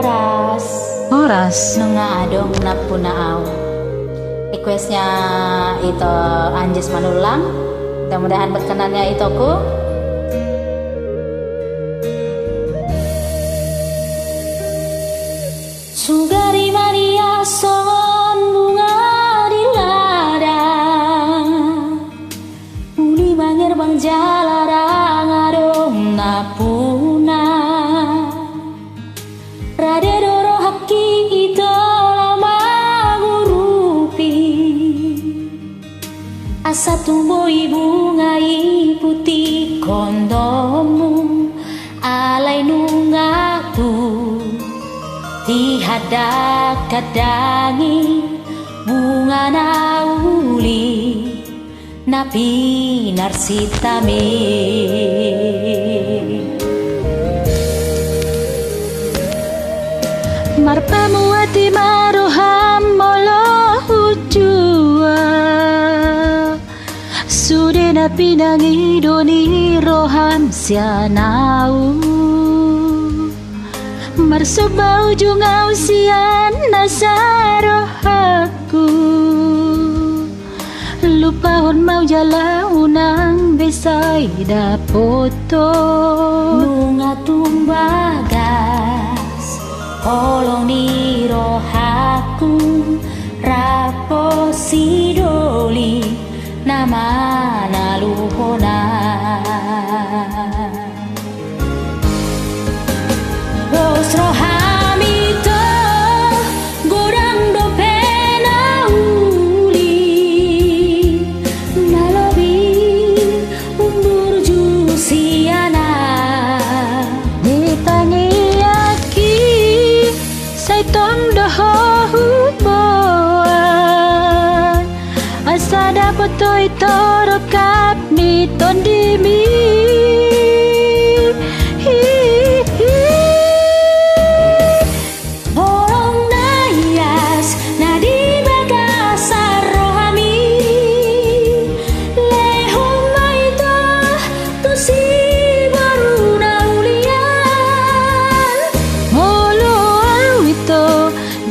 Waras Horas. Nunga adong napuna au. Requestnya itu Anjes Manulang. Mudah-mudahan berkenannya itoku. Sugari mania son bunga di ladang. Uli bangir bang jalarang adong napuna. Rade doro haki ito lama gurupi. Asa tumboi bungai putih kondomu. Alai nungatu dihadak kadangi bunga nauli napi narsitame. Marpamu ati maroham molo hujua. Sude na pinangidoni roham sianau. Marsubau jungau sian nasaro aku. Lupahon mau jala unang besai dapoto. Nunga tumbagas kolong ni rohaku. Rapo sidoli nama naluhona. Bos rohamito godang do pena uli nalobi umbur jusiana. Ditangi aki say tong doho huboan. Asa dapat toy torokap ni tondimi.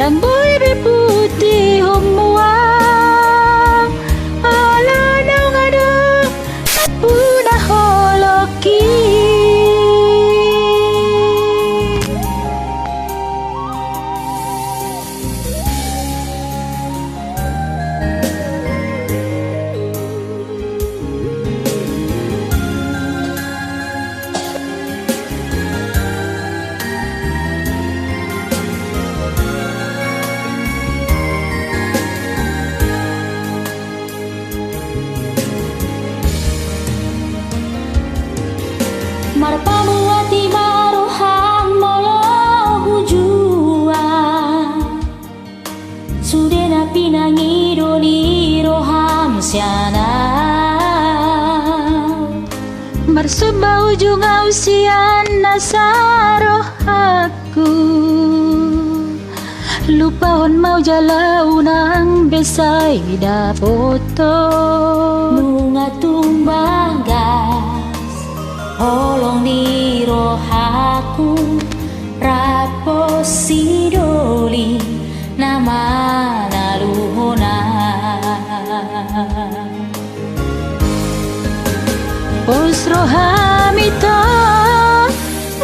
Dan boy putih humuang ala nang ngado puna holoki. Marpamu ati maroham molo hujua. Sude na pinangidoni roham siana. Marsubau jungau sian nasaro aku. Lupahon mau jala unang besai dapoto. Nunga tumbagas holong ni rohaku. Rapo sidoli nama naluhona. Pos rohamito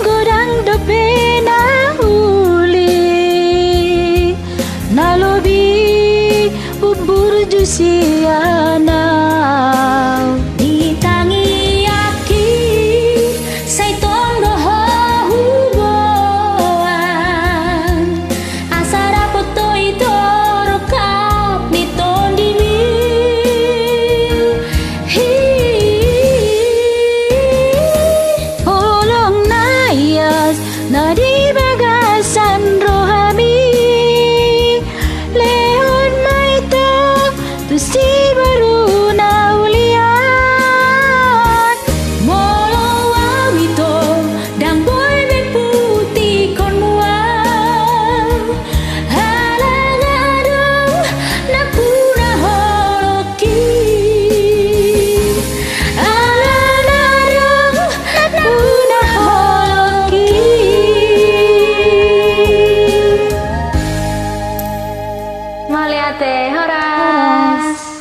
godang do pena uli nalobi ubur jusiana. Ditangi aki say tondo huboan. Asa dapat toy torokap ni tondimi. Holong nayas na di bagasan rohami. Leon maito tu si baru naulian. Molo awito dang boy putih konmuang. Halang adong napuna holoki. Halang adong napuna holoki. Maliate horas.